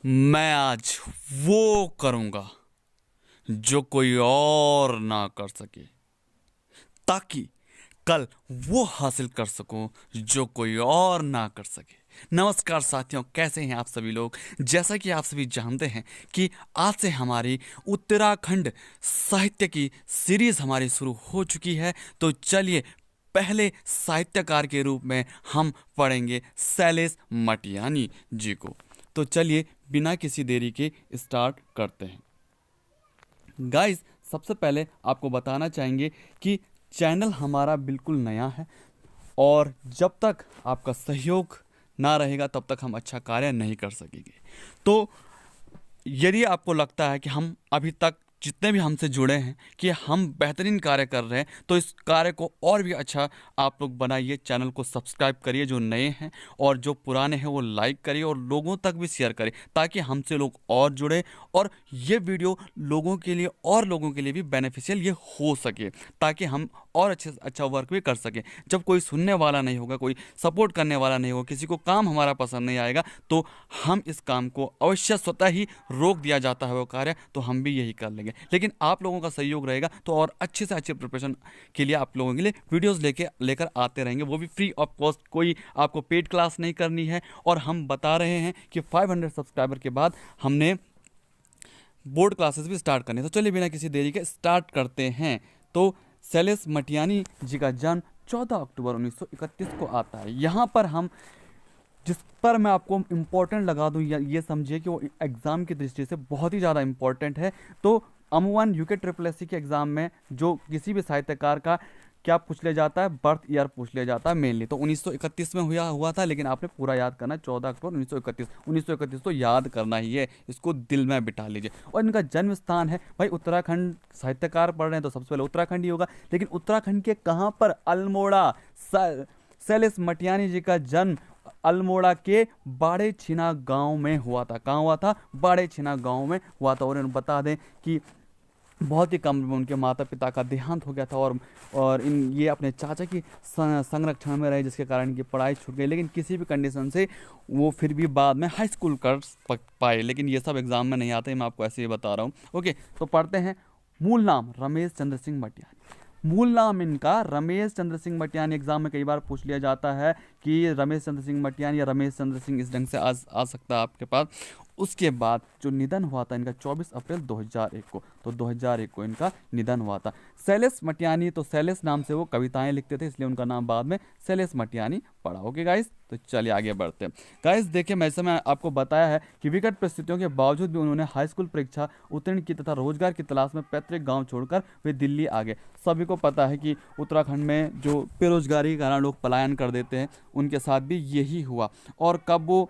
मैं आज वो करूंगा जो कोई और ना कर सके, ताकि कल वो हासिल कर सकूं जो कोई और ना कर सके। नमस्कार साथियों, कैसे हैं आप सभी लोग। जैसा कि आप सभी जानते हैं कि आज से हमारी उत्तराखंड साहित्य की सीरीज हमारी शुरू हो चुकी है। तो चलिए, पहले साहित्यकार के रूप में हम पढ़ेंगे शैलेश मटियानी जी को। तो चलिए, बिना किसी देरी के स्टार्ट करते हैं। गाइस, सबसे पहले आपको बताना चाहेंगे कि चैनल हमारा बिल्कुल नया है, और जब तक आपका सहयोग ना रहेगा तब तक हम अच्छा कार्य नहीं कर सकेंगे। तो यदि आपको लगता है कि हम अभी तक जितने भी हमसे जुड़े हैं कि हम बेहतरीन कार्य कर रहे हैं, तो इस कार्य को और भी अच्छा आप लोग बनाइए। चैनल को सब्सक्राइब करिए जो नए हैं, और जो पुराने हैं वो लाइक करिए और लोगों तक भी शेयर करिए, ताकि हमसे लोग और जुड़े और ये वीडियो लोगों के लिए और लोगों के लिए भी बेनिफिशियल ये हो सके, ताकि हम और अच्छे से अच्छा वर्क भी कर सकें। जब कोई सुनने वाला नहीं होगा, कोई सपोर्ट करने वाला नहीं होगा, किसी को काम हमारा पसंद नहीं आएगा, तो हम इस काम को अवश्य स्वतः ही रोक दिया जाता है वो कार्य, तो हम भी यही कर लेंगे। लेकिन आप लोगों का सहयोग रहेगा तो और अच्छे से अच्छे प्रिपरेशन के लिए आप लोगों के लिए वीडियोस लेकर आते रहेंगे, वो भी फ्री ऑफ कॉस्ट। कोई आपको पेड क्लास नहीं करनी है। और हम बता रहे हैं कि 500 सब्सक्राइबर के बाद हमने बोर्ड क्लासेस भी स्टार्ट करनी है। तो चलिए, बिना किसी देरी के स्टार्ट करते हैं। तो शैलेश मटियानी जी का जन्म 14 अक्टूबर 1931 को आता है। यहाँ पर हम जिस पर मैं आपको इम्पोर्टेंट लगा दूं, ये समझिए कि वो एग्ज़ाम की दृष्टि से बहुत ही ज़्यादा इम्पोर्टेंट है। तो अमूमन यूके ट्रिपल एस सी के एग्ज़ाम में जो किसी भी साहित्यकार का क्या पूछ लिया जाता है, बर्थ ईयर पूछ लिया जाता है मेनली। तो 1931 में हुआ था, लेकिन आपने पूरा याद करना है, 14 अक्टूबर 1931। 1931 तो याद करना ही है, इसको दिल में बिठा लीजिए। और इनका जन्म स्थान है, भाई उत्तराखंड, साहित्यकार पढ़ रहे हैं तो सबसे पहले उत्तराखंड ही होगा। लेकिन उत्तराखंड के कहाँ पर? अल्मोड़ा। शैलेश मटियानी जी का जन्म अल्मोड़ा के बाड़े छिना गांव में हुआ था। कहाँ हुआ था? बाड़े छिना गांव में हुआ था। और इन्हें बता दें कि बहुत ही कम उम्र में उनके माता पिता का देहांत हो गया था, और ये अपने चाचा की संरक्षण में रहे, जिसके कारण इनकी पढ़ाई छूट गई। लेकिन किसी भी कंडीशन से वो फिर भी बाद में हाई स्कूल कर पाए, लेकिन ये सब एग्जाम में नहीं आते, मैं आपको ऐसे ही बता रहा हूँ। ओके, तो पढ़ते हैं। मूल नाम रमेश चंद्र सिंह मटियानी। मूल नाम इनका रमेश चंद्र सिंह मटियानी। एग्जाम में कई बार पूछ लिया जाता है कि रमेश चंद्र सिंह मटियानी या रमेश चंद्र सिंह, इस ढंग से आ सकता है आपके पास। उसके बाद जो निधन हुआ था इनका 24 अप्रैल 2001 को, तो 2001 को इनका निधन हुआ था। शैलेश मटियानी, तो शैलेश नाम से वो कविताएं लिखते थे, इसलिए उनका नाम बाद में शैलेश मटियानी पड़ा। ओके गाइस, तो चलिए आगे बढ़ते हैं। गाइस देखिए, वैसे मैं आपको बताया है कि विकट परिस्थितियों के बावजूद भी उन्होंने हाई स्कूल परीक्षा उत्तीर्ण की तथा रोजगार की तलाश में पैतृक गांव छोड़कर वे दिल्ली आ गए। सभी को पता है कि उत्तराखंड में जो बेरोजगारी के कारण लोग पलायन कर देते हैं, उनके साथ भी यही हुआ। और कब वो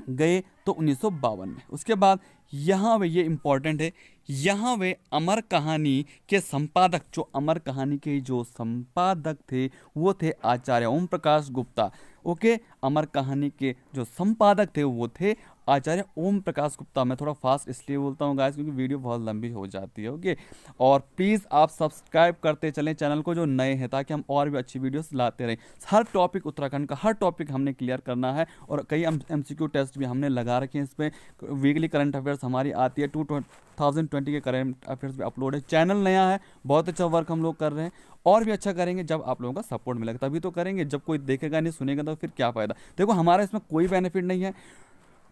गए? तो 1952 में। उसके बाद यहाँ वे, ये इंपॉर्टेंट है, यहाँ वे अमर कहानी के संपादक, जो अमर कहानी के जो संपादक थे वो थे आचार्य ओम प्रकाश गुप्ता। ओके, अमर कहानी के जो संपादक थे वो थे आचार्य ओम प्रकाश गुप्ता। मैं थोड़ा फास्ट इसलिए बोलता हूँ गाइस, क्योंकि वीडियो बहुत लंबी हो जाती है। ओके, और प्लीज़ आप सब्सक्राइब करते चलें चैनल को जो नए हैं, ताकि हम और भी अच्छी वीडियोस लाते रहें। हर टॉपिक, उत्तराखंड का हर टॉपिक हमने क्लियर करना है, और कई MCQ टेस्ट भी हमने लगा रखे हैं इस पर। वीकली करंट अफेयर्स हमारी आती है, 2020 के करंट अफेयर्स भी अपलोड है। चैनल नया है, बहुत अच्छा वर्क हम लोग कर रहे हैं, और भी अच्छा करेंगे जब आप लोगों का सपोर्ट मिलेगा, तभी तो करेंगे। जब कोई देखेगा नहीं, सुनेगा, तो फिर क्या फ़ायदा। देखो, हमारा इसमें कोई बेनिफिट नहीं है,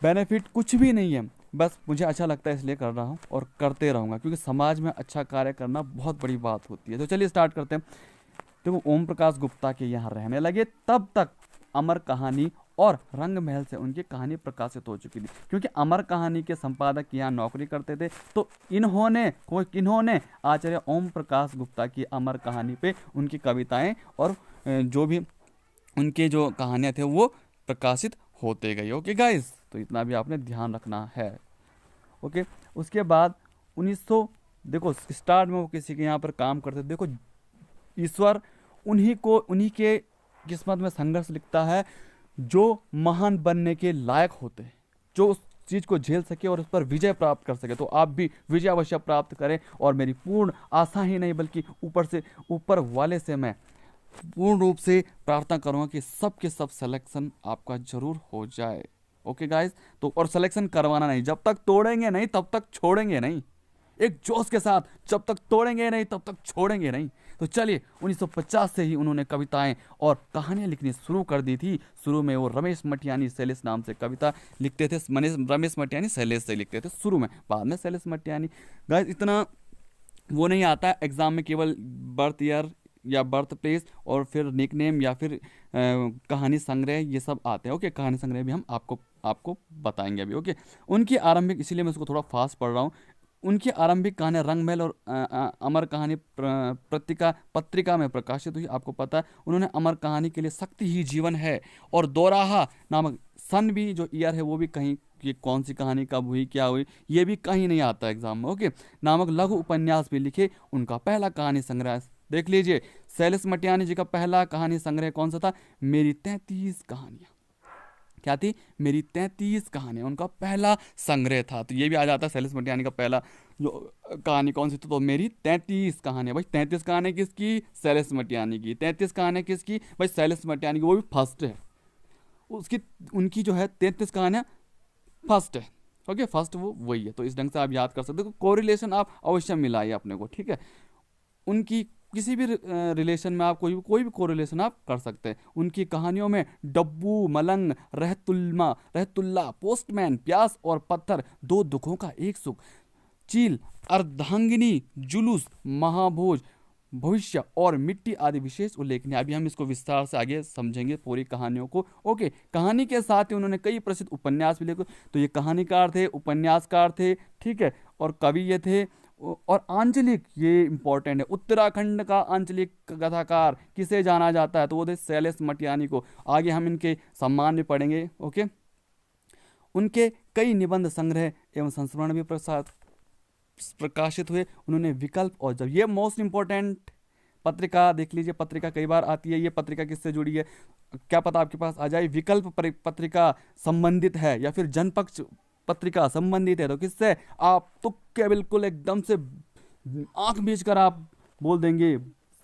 बेनिफिट कुछ भी नहीं है, बस मुझे अच्छा लगता है इसलिए कर रहा हूँ और करते रहूँगा, क्योंकि समाज में अच्छा कार्य करना बहुत बड़ी बात होती है। तो चलिए स्टार्ट करते हैं। देखो, ओम प्रकाश गुप्ता के यहाँ रहने लगे, तब तक अमर कहानी और रंग महल से उनकी कहानी प्रकाशित हो चुकी थी। क्योंकि अमर कहानी के संपादक यहाँ नौकरी करते थे, तो इन्होंने आचार्य ओम प्रकाश गुप्ता की अमर कहानी पे उनकी कविताएं और जो भी उनके जो कहानियाँ थे वो प्रकाशित होते गए। ओके गाइस, तो इतना भी आपने ध्यान रखना है। ओके, उसके बाद 1900, देखो स्टार्ट में वो किसी के यहाँ पर काम करते थे। देखो, ईश्वर उन्हीं के किस्मत में संघर्ष लिखता है जो महान बनने के लायक होते हैं, जो उस चीज़ को झेल सके और उस पर विजय प्राप्त कर सके। तो आप भी विजय अवश्य प्राप्त करें, और मेरी पूर्ण आशा ही नहीं बल्कि ऊपर वाले से मैं पूर्ण रूप से प्रार्थना करूँगा कि सब के सब सिलेक्शन आपका जरूर हो जाए। ओके गाइस, तो और सिलेक्शन करवाना नहीं, जब तक तोड़ेंगे नहीं तब तक छोड़ेंगे नहीं, एक जोश के साथ, जब तक तोड़ेंगे नहीं तब तक छोड़ेंगे नहीं। तो चलिए 1950 से ही उन्होंने कविताएं और कहानियां लिखनी शुरू कर दी थी। शुरू में वो रमेश मटियानी शैलेश नाम से कविता लिखते थे, रमेश मटियानी शैलेश से लिखते थे शुरू में, बाद में शैलेश मटियानी। गाइस इतना वो नहीं आता एग्जाम में, केवल बर्थ ईयर या बर्थ प्लेस और फिर निकनेम या फिर कहानी संग्रह, ये सब आते हैं। ओके, कहानी संग्रह भी हम आपको आपको बताएंगे अभी। ओके, उनकी आरंभिक, इसीलिए मैं उसको थोड़ा फास्ट पढ़ रहा हूँ। उनकी आरंभिक कहानियाँ रंगमहल और अमर कहानी पत्रिका में प्रकाशित हुई। आपको पता है उन्होंने अमर कहानी के लिए शक्ति ही जीवन है और दोराहा नामक, सन भी जो ईयर है वो भी कहीं, ये कौन सी कहानी कब हुई क्या हुई ये भी कहीं नहीं आता एग्जाम में। ओके, नामक लघु उपन्यास भी लिखे। उनका पहला कहानी संग्रह देख लीजिए, शैलेश मटियानी जी का पहला कहानी संग्रह कौन सा था? मेरी 33 कहानियाँ। क्या थी? मेरी 33 कहानियाँ, उनका पहला संग्रह था। तो ये भी आ जाता है शैलेश मटियानी का पहला जो कहानी कौन सी थी, तो मेरी 33 कहानियाँ। भाई 33 कहानी किसकी? शैलेश मटियानी की। 33 कहानियाँ किसकी? भाई शैलेश मटियानी की, वो भी फर्स्ट है उसकी, उनकी जो है 33 कहानियाँ फर्स्ट है। ओके, फर्स्ट वो वही है। तो इस ढंग से आप याद कर सकते हो, कोरिलेशन आप अवश्य मिलाइए अपने को, ठीक है। उनकी किसी भी रिलेशन में आप कोई भी कोरिलेशन आप कर सकते हैं। उनकी कहानियों में डब्बू, मलंग, रहतुल्ला, पोस्टमैन, प्यास और पत्थर, दो दुखों का एक सुख, चील, अर्धांगिनी, जुलूस, महाभोज, भविष्य और मिट्टी आदि विशेष उल्लेखनीय। अभी हम इसको विस्तार से आगे समझेंगे पूरी कहानियों को। ओके, कहानी के साथ ही उन्होंने कई प्रसिद्ध उपन्यास भी लिखे। तो ये कहानीकार थे, उपन्यासकार थे, ठीक है, और कवि ये थे। और आंचलिक, ये इंपॉर्टेंट है, उत्तराखंड का आंचलिक कथाकार किसे जाना जाता है? तो वो थे शैलेश मटियानी को। आगे हम इनके सम्मान भी पढ़ेंगे। ओके, उनके कई निबंध संग्रह एवं संस्मरण भी प्रकाशित हुए। उन्होंने विकल्प और जब, ये मोस्ट इंपॉर्टेंट पत्रिका देख लीजिए, पत्रिका कई बार आती है। ये पत्रिका किससे जुड़ी है क्या पता आपके पास आ जाए। विकल्प पत्रिका संबंधित है या फिर जनपक्ष पत्रिका संबंधित है, तो किससे? आप तुक्के बिल्कुल एकदम से आंख बीच कर आप बोल देंगे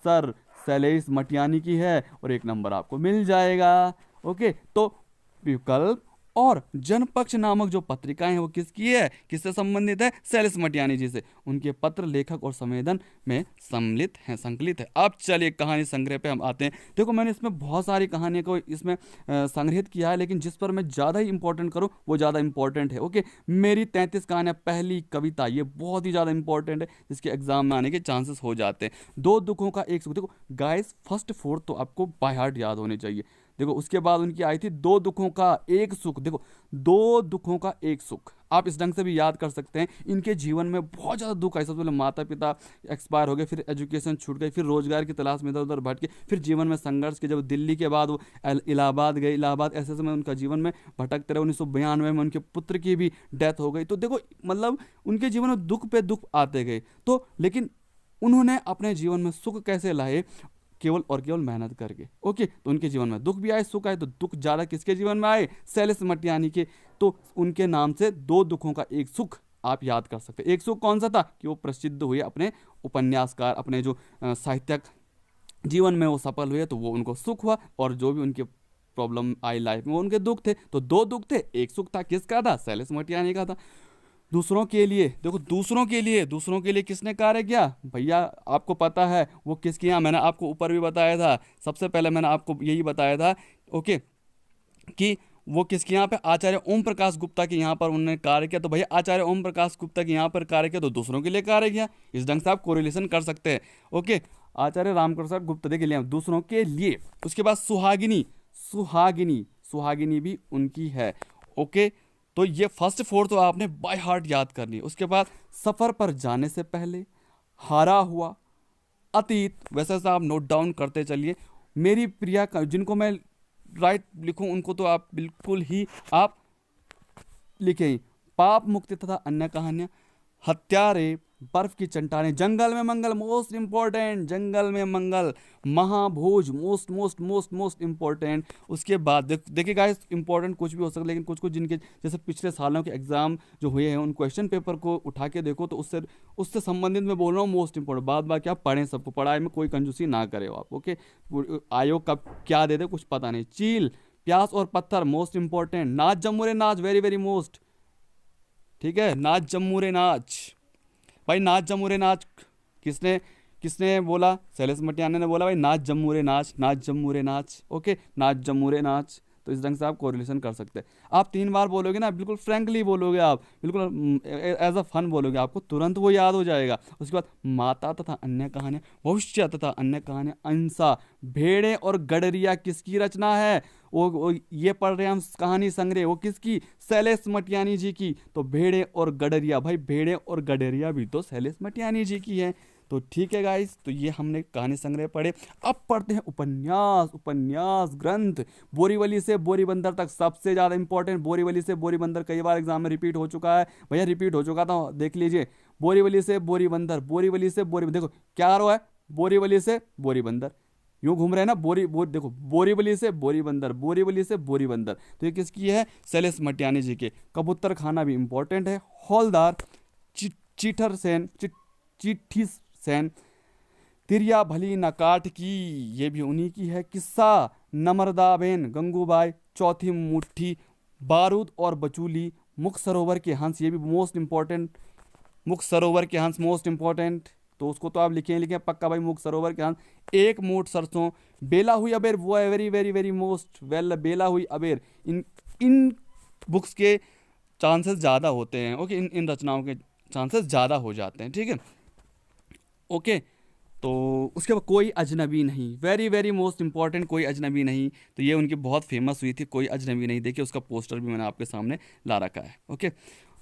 सर शैलेश मटियानी की है, और एक नंबर आपको मिल जाएगा। ओके, तो विकल्प और जनपक्ष नामक जो पत्रिकाएं हैं वो किसकी है, किससे संबंधित है? शैलेश मटियानी जी से। उनके पत्र, लेखक और संवेदन में सम्मिलित हैं, संकलित है। अब चलिए कहानी संग्रह पे हम आते हैं। देखो मैंने इसमें बहुत सारी कहानियों को इसमें संग्रहित किया है, लेकिन जिस पर मैं ज़्यादा ही इंपॉर्टेंट करूँ वो ज़्यादा इंपॉर्टेंट है। ओके, मेरी 33 कहानियाँ, पहली कविता, ये बहुत ही ज़्यादा इंपॉर्टेंट है, जिसके एग्जाम में आने के चांसेस हो जाते हैं। दो दुखों का एक सुख। देखो गाइस, फर्स्ट 4 तो आपको बाय हार्ट याद होने चाहिए। देखो उसके बाद उनकी आई थी दो दुखों का एक सुख। देखो, दो दुखों का एक सुख आप इस ढंग से भी याद कर सकते हैं। इनके जीवन में बहुत ज़्यादा दुख आए। सबसे पहले माता पिता एक्सपायर हो गए, फिर एजुकेशन छूट गई, फिर रोजगार की तलाश में इधर उधर भटके, फिर जीवन में संघर्ष के, जब दिल्ली के बाद वो इलाहाबाद गए, इलाहाबाद ऐसे समय उनका जीवन में भटकते रहे। 1992 में उनके पुत्र की भी डेथ हो गई। तो देखो मतलब उनके जीवन में दुख पे दुख आते गए। तो लेकिन उन्होंने अपने जीवन में सुख कैसे लाए? केवल और केवल मेहनत करके। ओके, तो उनके जीवन में दुख भी आए, सुख आए। तो दुख ज़्यादा किसके जीवन में आए? शैलेश मटियानी के। तो उनके नाम से दो दुखों का एक सुख आप याद कर सकते हैं। एक सुख कौन सा था? कि वो प्रसिद्ध हुए, अपने उपन्यासकार, अपने जो साहित्यक जीवन में वो सफल हुए, तो वो उनको सुख हुआ। और जो भी उनके प्रॉब्लम आई लाइफ में वो उनके दुख थे। तो दो दुख थे, एक सुख था। किसका था? शैलेश मटियानी का था। दूसरों के लिए, देखो दूसरों के लिए किसने कार्य किया? भैया आपको पता है वो किसके यहाँ, मैंने आपको ऊपर भी बताया था, सबसे पहले मैंने आपको यही बताया था। ओके, कि वो किसके यहाँ पे? आचार्य ओम प्रकाश गुप्ता के यहाँ पर उन्होंने कार्य किया। तो भैया आचार्य ओम प्रकाश गुप्ता के यहाँ पर कार्य किया, तो दूसरों के लिए कार्य किया। इस ढंग से आप कोरिलेशन कर सकते हैं। ओके, आचार्य रामप्रसाद गुप्ता देख लिया, दूसरों के लिए। उसके बाद सुहागिनी भी उनकी है। ओके, तो ये फर्स्ट 4 तो आपने बाय हार्ट याद करनी है। उसके बाद सफ़र पर जाने से पहले, हारा हुआ, अतीत, वैसे वैसे आप नोट डाउन करते चलिए। मेरी प्रिया का, जिनको मैं राइट लिखूं उनको तो आप बिल्कुल ही आप लिखें। पाप मुक्ति तथा अन्य कहानियाँ, हत्यारे, बर्फ की चट्टानें, जंगल में मंगल, मोस्ट इंपॉर्टेंट, जंगल में मंगल, महाभोज, मोस्ट इंपॉर्टेंट। उसके बाद देखिए गाइस, इंपॉर्टेंट कुछ भी हो सकता है, लेकिन कुछ जिनके जैसे पिछले सालों के एग्जाम जो हुए हैं उन क्वेश्चन पेपर को उठा के देखो, तो उससे संबंधित मैं बोल रहा हूँ मोस्ट इंपॉर्टेंट। बाद बाकी आप पढ़ें, सबको पढ़ाई में कोई कंजूसी ना करे आप। ओके, आयोग कब क्या दे दे कुछ पता नहीं। चील, प्यास और पत्थर मोस्ट इंपॉर्टेंट, नाच जम्मूरे नाच वेरी वेरी मोस्ट, ठीक है, नाच जम्मूरे नाच। भाई नाच जम्मूरे नाच किसने किसने बोला? शैलेश मटियाना ने बोला भाई नाच जम्मूरे नाच, नाच जम्मूरे नाच, ओके, नाच जम्मूरे नाच। तो इस ढंग से आप कोरिलेशन कर सकते हैं। आप 3 बार बोलोगे ना, बिल्कुल फ्रैंकली बोलोगे आप, बिल्कुल एज अ फन बोलोगे, आपको तुरंत वो याद हो जाएगा। उसके बाद माता तथा अन्य कहानियाँ, भविष्य तथा अन्य कहानियाँ, अंसा, भेड़े और गडरिया किसकी रचना है? वो ये पढ़ रहे हैं हम कहानी संग्रह, वो किसकी? शैलेश मटियानी जी की। तो भेड़े और गडरिया, भाई भेड़े और गडरिया भी तो शैलेश मटियानी जी की है। तो ठीक है गाइस, तो ये हमने कहानी संग्रह पढ़े। अब पढ़ते हैं उपन्यास। उपन्यास ग्रंथ बोरीवली से बोरीबंदर तक सबसे ज़्यादा इंपॉर्टेंट। बोरीवली से बोरीबंदर कई बार एग्जाम में रिपीट हो चुका है भैया, रिपीट हो चुका था, देख लीजिए। बोरीवली से बोरीबंदर, बोरीवली से बोरी, देखो क्या आ रहा है, बोरीवली से बोरीबंदर, यूं घूम रहे हैं ना, देखो बोरीवली से बोरीबंदर, बोरीवली से बोरीबंदर। तो ये किसकी है? शैलेश मटियानी जी के। कबूतर खाना भी इंपॉर्टेंट है। हौलदार, चीठर सेन, चिट्ठी सेन, तिरिया भली न काट की, ये भी उन्हीं की है। किस्सा नमरदाबेन गंगूबाई, चौथी मुट्ठी, बारूद और बचूली, मुख सरोवर के हंस, ये भी मोस्ट इंपॉर्टेंट, मुख सरोवर के हंस मोस्ट इंपॉर्टेंट। तो उसको तो आप लिखें पक्का भाई, मुख सरोवर के हंस। एक मूठ सरसों, बेला हुई अबेर, वो है very very very most well, बेला हुई अबेर। इन इन बुक्स के चांसेस ज़्यादा होते हैं, ओके, इन रचनाओं के चांसेस ज़्यादा हो जाते हैं, ठीक है, ओके। तो उसके बाद कोई अजनबी नहीं, वेरी वेरी मोस्ट इंपॉर्टेंट, कोई अजनबी नहीं। तो ये उनकी बहुत फेमस हुई थी, कोई अजनबी नहीं। देखिए उसका पोस्टर भी मैंने आपके सामने ला रखा है, ओके।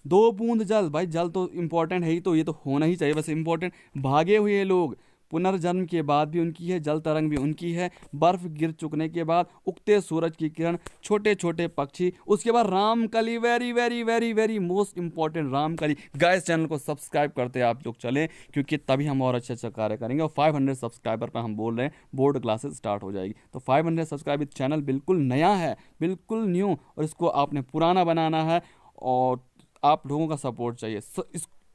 दो बूंद जल, भाई जल तो इंपॉर्टेंट है ही, तो ये तो होना ही चाहिए वैसे इंपॉर्टेंट। भागे हुए लोग, पुनर्जन्म के बाद भी उनकी है, जल तरंग भी उनकी है। बर्फ गिर चुकने के बाद, उगते सूरज की किरण, छोटे छोटे पक्षी। उसके बाद Ramkali, very very very very most important, Ramkali. Guys channel को सब्सक्राइब करते आप लोग चलें, क्योंकि तभी हम और अच्छे अच्छे कार्य करेंगे। और 500 सब्सक्राइबर पर हम बोल रहे हैं बोर्ड क्लासेस स्टार्ट हो जाएगी। तो 500 सब्सक्राइबर चैनल बिल्कुल नया है, बिल्कुल न्यू, और इसको आपने पुराना बनाना है, और आप लोगों का सपोर्ट चाहिए।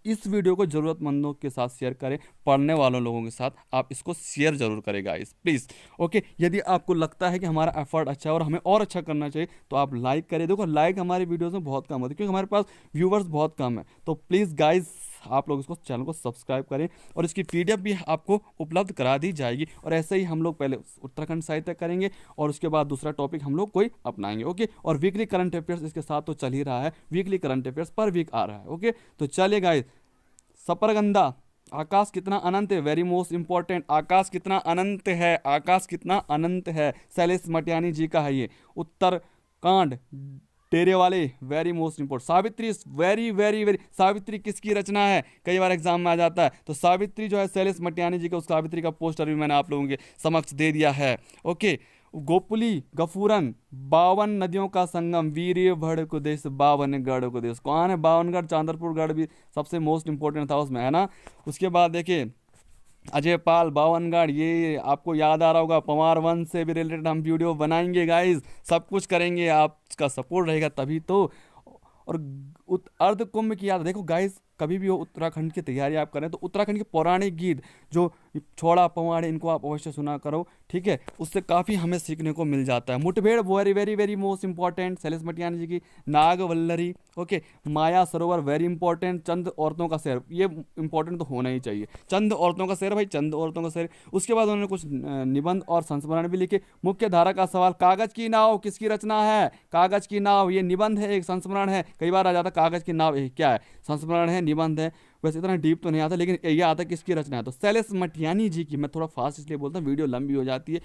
इस वीडियो को ज़रूरतमंदों के साथ शेयर करें, पढ़ने वालों लोगों के साथ आप इसको शेयर जरूर करें गाइस, प्लीज़, ओके। यदि आपको लगता है कि हमारा एफर्ट अच्छा है और हमें और अच्छा करना चाहिए, तो आप लाइक करें। देखो लाइक हमारे वीडियोस में बहुत कम होते हैं, क्योंकि हमारे पास व्यूवर्स बहुत कम है। तो प्लीज़ गाइस आप लोग इसको चैनल को सब्सक्राइब करें, और इसकी पीडीएफ भी आपको उपलब्ध करा दी जाएगी। और ऐसे ही हम लोग पहले उत्तराखंड साहित्य करेंगे, और उसके बाद दूसरा टॉपिक हम लोग कोई अपनाएंगे, ओके। और वीकली करंट अफेयर्स इसके साथ तो चल ही रहा है, वीकली करंट अफेयर्स पर वीक आ रहा है, ओके। तो चलिए गाइस, सपरगंधा, आकाश कितना अनंत है, वेरी मोस्ट इंपॉर्टेंट, आकाश कितना अनंत है, आकाश कितना अनंत है, शैलेश मटियानी जी का है ये। उत्तरकांड, डेरे वाले, very most important. Savitri, very very very, Savitri किसकी रचना है, कई बार एग्जाम में आ जाता है। तो सावित्री जो है शैलेश मटियानी जी का, उस सावित्री का पोस्टर भी मैंने आप लोगों के समक्ष दे दिया है, ओके। गोपुली, गफूरन, 52 नदियों का संगम, वीर्य भड़ को देश, 52 गढ़ को देश। कौन है 52 गढ़? चांदरपुर गढ़ भी सबसे मोस्ट इंपॉर्टेंट था उसमें, है ना। उसके बाद देखिए अजय पाल, 52 गढ़, ये आपको याद आ रहा होगा। पवार वंश से भी रिलेटेड हम वीडियो बनाएंगे गाइज, सब कुछ करेंगे, आपका सपोर्ट रहेगा तभी तो। और अर्ध कुंभ की याद, देखो गाइस कभी भी हो उत्तराखंड की तैयारी आप करें तो उत्तराखंड के पौराणिक गीत जो छोड़ा पवाड़े, इनको आप अवश्य सुना करो, ठीक है। उससे काफ़ी हमें सीखने को मिल जाता है। मुठभेड़, very very very most important, Shailesh Matiyani ji की। नागवल्लरी, ओके। माया सरोवर, वेरी इंपॉर्टेंट। चंद औरतों का शहर, ये इंपॉर्टेंट तो होना ही चाहिए, चंद औरतों का शहर, भाई चंद औरतों का शहर। उसके बाद उन्होंने कुछ निबंध और संस्मरण भी लिखे। मुख्य धारा का सवाल, कागज की नाव किसकी रचना है, कागज की नाव, ये निबंध है, एक संस्मरण है। कई बार आ जाता कागज की नाव, क्या है, संस्मरण है, निबंध है। वैसे इतना डीप तो नहीं आता, लेकिन ये आता है किसकी रचना है, तो शैलेश मटियानी जी की। मैं थोड़ा फास्ट इसलिए बोलता हूँ, वीडियो लंबी हो जाती है,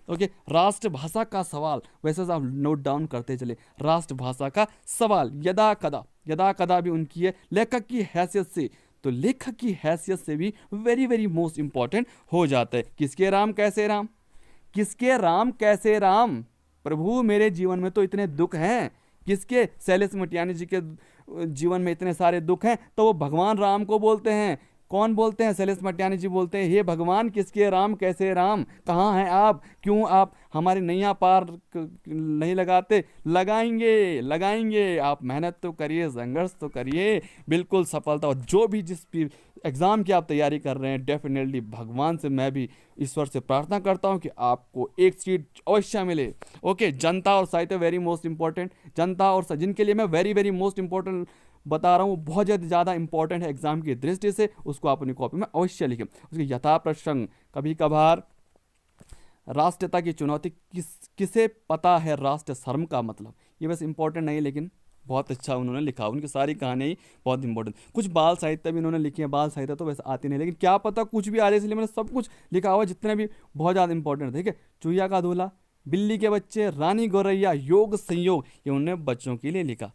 ओके। राष्ट्रभाषा का सवाल, वैसे आप नोट डाउन करते चले। राष्ट्रभाषा का सवाल, यदा कदा, यदा कदा भी उनकी है। लेखक की हैसियत से, तो लेखक की हैसियत से भी वेरी वेरी मोस्ट इंपॉर्टेंट हो जाता है। किसके राम कैसे राम, किसके राम कैसे राम, प्रभु मेरे जीवन में तो इतने दुख हैं। किसके, शैलेश मटियानी जी के जीवन में इतने सारे दुख हैं, तो वो भगवान राम को बोलते हैं कौन बोलते हैं? शैलेश मटियानी जी बोलते हैं, हे भगवान किसके राम कैसे राम, कहाँ हैं आप, क्यों आप हमारी नैया पार नहीं लगाते? लगाएंगे लगाएंगे, आप मेहनत तो करिए, संघर्ष तो करिए, बिल्कुल सफलता। और जो भी जिस भी एग्ज़ाम की आप तैयारी कर रहे हैं, डेफिनेटली भगवान से मैं भी ईश्वर से प्रार्थना करता हूँ कि आपको एक सीट अवश्य मिले। ओके, जनता और साहित्य वेरी मोस्ट इंपॉर्टेंट। जनता और जिनके लिए मैं वेरी वेरी मोस्ट इंपॉर्टेंट बता रहा हूँ, बहुत ज़्यादा इंपॉर्टेंट है एग्जाम की दृष्टि से, उसको आप अपनी कॉपी में अवश्य लिखें। उसके यथा प्रसंग, कभी कभार राष्ट्रीयता की चुनौती, किसे पता है राष्ट्र शर्म का मतलब? ये बस इंपॉर्टेंट नहीं है, लेकिन बहुत अच्छा उन्होंने लिखा, उनकी सारी कहानी ही बहुत इंपॉर्टेंट। कुछ बाल साहित्य भी उन्होंने लिखी है, बाल साहित्य तो वैसे आती नहीं, लेकिन क्या पता कुछ भी आ जाए, इसलिए मैंने सब कुछ लिखा हुआ है, जितने भी बहुत ज़्यादा इंपॉर्टेंट है। ठीक है, चूहिया का दूल्हा, बिल्ली के बच्चे, रानी गौरैया, योग संयोग, ये उन्होंने बच्चों के लिए लिखा।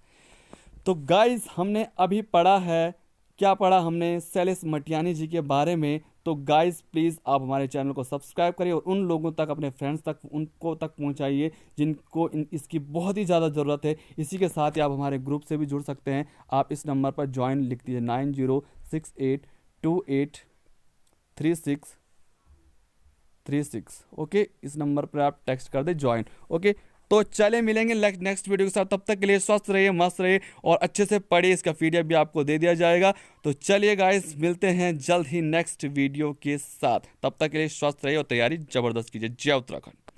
तो गाइस हमने अभी पढ़ा है, क्या पढ़ा हमने? शैलेश मटियानी जी के बारे में। तो गाइस प्लीज़ आप हमारे चैनल को सब्सक्राइब करिए और उन लोगों तक, अपने फ्रेंड्स तक, उनको तक पहुंचाइए जिनको इसकी बहुत ही ज़्यादा ज़रूरत है। इसी के साथ ही आप हमारे ग्रुप से भी जुड़ सकते हैं। आप इस नंबर पर ज्वाइन लिख दीजिए, 9068283636। ओके, इस नंबर पर आप टेक्स्ट कर दे ज्वाइन। ओके, तो चले मिलेंगे नेक्स्ट वीडियो के साथ। तब तक के लिए स्वस्थ रहिए, मस्त रहिए और अच्छे से पढ़िए, इसका पीडीएफ भी आपको दे दिया जाएगा। तो चलिए गाइस, मिलते हैं जल्द ही नेक्स्ट वीडियो के साथ। तब तक के लिए स्वस्थ रहिए और तैयारी जबरदस्त कीजिए। जय उत्तराखंड।